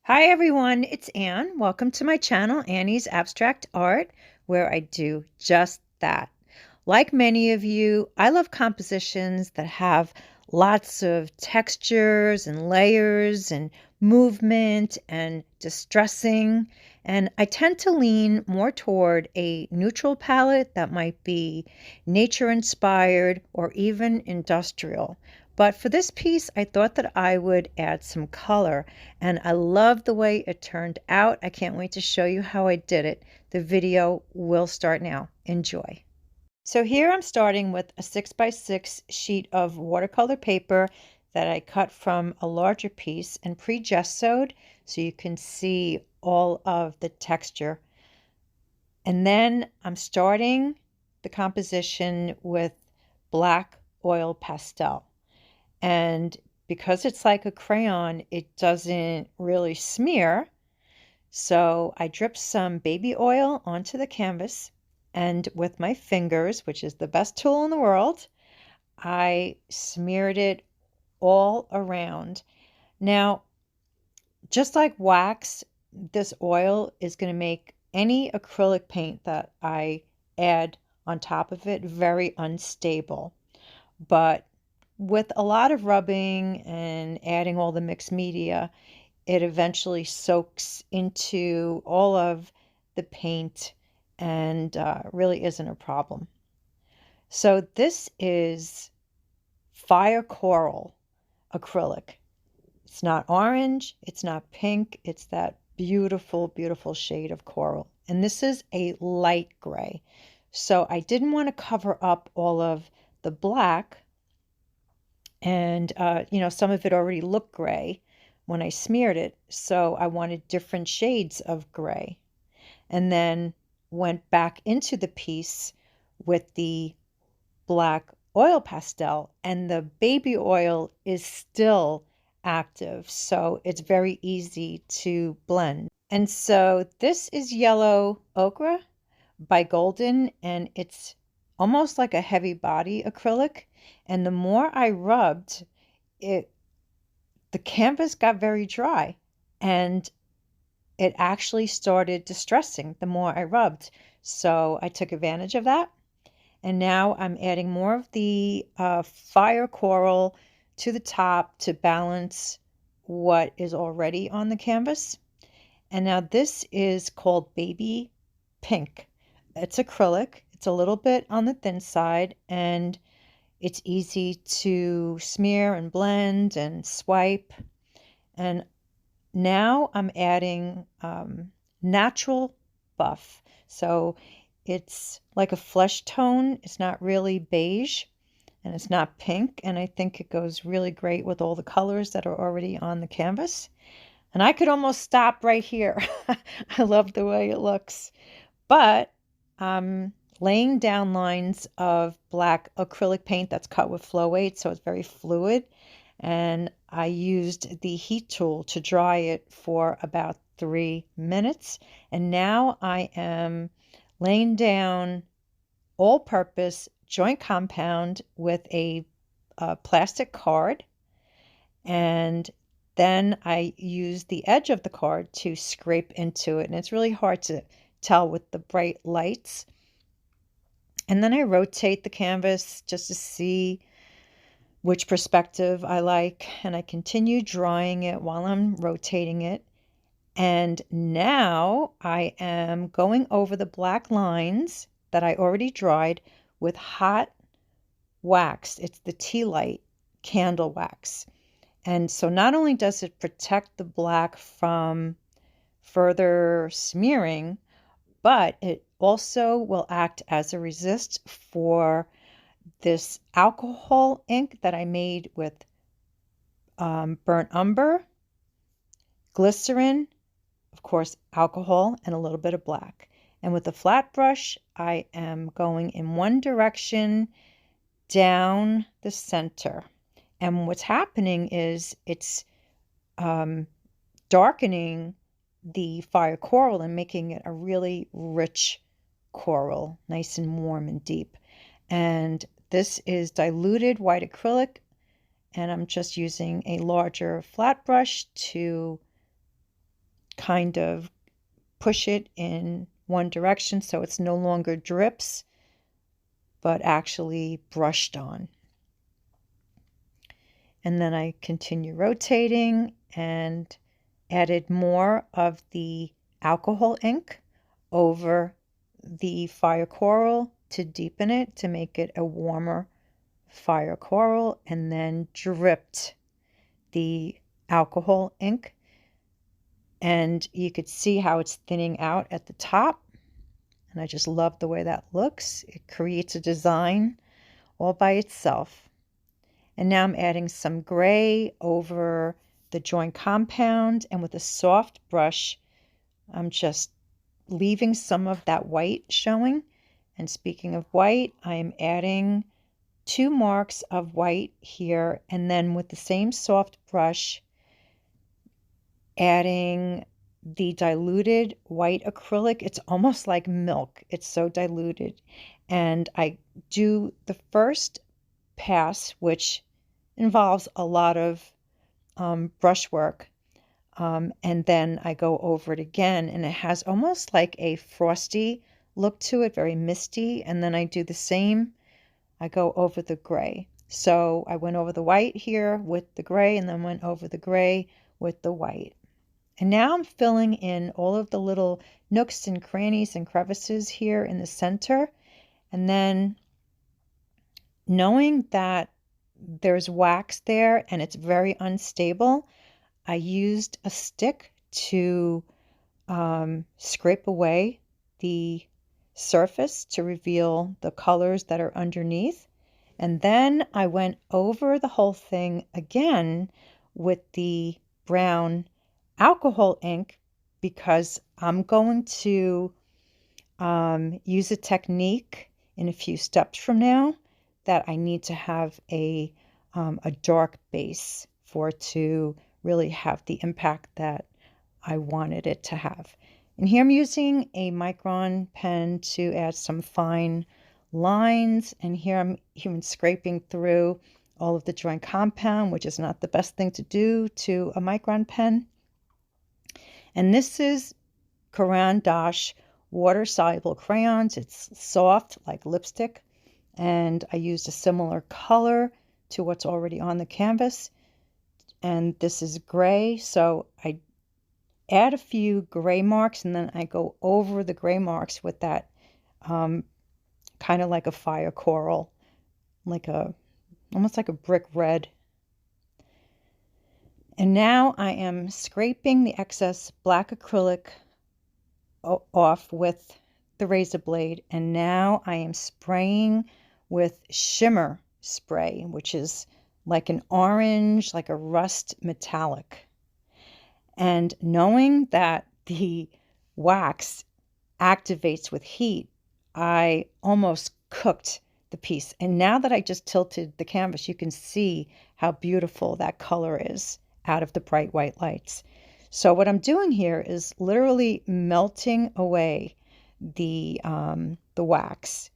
Hi everyone, it's Anne. Welcome to my channel, Annie's Abstract Art, where I do just that. Like many of you, I love compositions that have lots of textures and layers and movement and distressing. And I tend to lean more toward a neutral palette that might be nature inspired or even industrial. But for this piece, I thought that I would add some color, and I love the way it turned out. I can't wait to show you how I did it. The video will start now. Enjoy. So here I'm starting with a 6x6 sheet of watercolor paper that I cut from a larger piece and pre-gessoed so you can see all of the texture. And then I'm starting the composition with black oil pastel. And because it's like a crayon, it doesn't really smear. So I dripped some baby oil onto the canvas, and with my fingers, which is the best tool in the world, I smeared it all around. Now, just like wax, this oil is going to make any acrylic paint that I add on top of it very unstable. But with a lot of rubbing and adding all the mixed media, it eventually soaks into all of the paint and really isn't a problem. So this is fire coral acrylic. It's not orange, it's not pink, it's that beautiful, beautiful shade of coral. And this is a light gray. So I didn't want to cover up all of the black, and some of it already looked gray when I smeared it, so I wanted different shades of gray. And then went back into the piece with the black oil pastel, and the baby oil is still active, so it's very easy to blend. And so this is Yellow Ochre by Golden, and it's almost like a heavy body acrylic. And the more I rubbed it, the canvas got very dry, and it actually started distressing the more I rubbed. So I took advantage of that. And now I'm adding more of the fire coral to the top to balance what is already on the canvas. And now this is called Baby Pink. It's acrylic. It's a little bit on the thin side, and it's easy to smear and blend and swipe. And now I'm adding Natural Buff. So it's like a flesh tone. It's not really beige, and it's not pink. And I think it goes really great with all the colors that are already on the canvas. And I could almost stop right here. I love the way it looks. But laying down lines of black acrylic paint that's cut with FloAid, so it's very fluid. And I used the heat tool to dry it for about 3 minutes. And now I am laying down all-purpose joint compound with a plastic card. And then I use the edge of the card to scrape into it. And it's really hard to tell with the bright lights. And then I rotate the canvas just to see which perspective I like, and I continue drawing it while I'm rotating it. And now I am going over the black lines that I already dried with hot wax. It's the tealight candle wax. And so not only does it protect the black from further smearing, but it also will act as a resist for this alcohol ink that I made with burnt umber, glycerin, of course, alcohol, and a little bit of black. And with a flat brush, I am going in one direction down the center. And what's happening is it's darkening the fire coral and making it a really rich coral, nice and warm and deep. And this is diluted white acrylic, and I'm just using a larger flat brush to kind of push it in one direction so it's no longer drips, but actually brushed on. And then I continue rotating and added more of the alcohol ink over the fire coral to deepen it, to make it a warmer fire coral, and then dripped the alcohol ink. And you could see how it's thinning out at the top. And I just love the way that looks. It creates a design all by itself. And now I'm adding some gray over the joint compound, and with a soft brush, I'm just leaving some of that white showing. And speaking of white, I am adding 2 marks of white here, and then with the same soft brush, adding the diluted white acrylic. It's almost like milk. It's so diluted. And I do the first pass, which involves a lot of brushwork. And then I go over it again, and it has almost like a frosty look to it, very misty. And then I do the same. I go over the gray. So I went over the white here with the gray, and then went over the gray with the white. And now I'm filling in all of the little nooks and crannies and crevices here in the center. And then knowing that there's wax there and it's very unstable, I used a stick to scrape away the surface to reveal the colors that are underneath. And then I went over the whole thing again with the brown alcohol ink, because I'm going to use a technique in a few steps from now that I need to have a dark base for it to really have the impact that I wanted it to have. And here I'm using a micron pen to add some fine lines, and here I'm even scraping through all of the joint compound, which is not the best thing to do to a micron pen. And this is Caran water-soluble crayons. It's soft like lipstick, and I used a similar color to what's already on the canvas. And this is gray, so I add a few gray marks, and then I go over the gray marks with that kind of like a fire coral, almost like a brick red. And now I am scraping the excess black acrylic off with the razor blade, and now I am spraying with shimmer spray, which is like an orange, like a rust metallic. And knowing that the wax activates with heat, I almost cooked the piece. And now that I just tilted the canvas, you can see how beautiful that color is out of the bright white lights. So what I'm doing here is literally melting away the wax.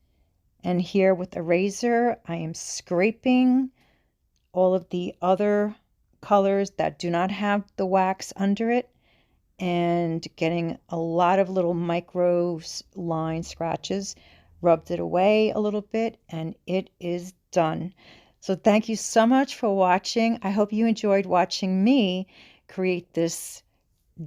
And here with a razor, I am scraping all of the other colors that do not have the wax under it, and getting a lot of little micro line scratches, rubbed it away a little bit, and it is done. So thank you so much for watching. I hope you enjoyed watching me create this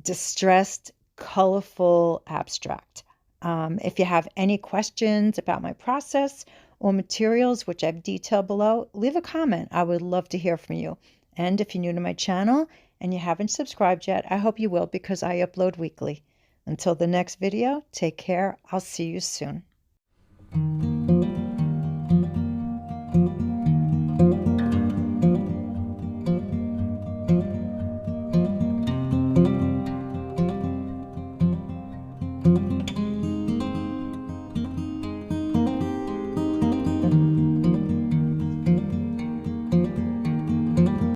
distressed, colorful abstract. If you have any questions about my process or materials, which I've detailed below, leave a comment. I would love to hear from you. And if you're new to my channel and you haven't subscribed yet, I hope you will, because I upload weekly. Until the next video, take care. I'll see you soon.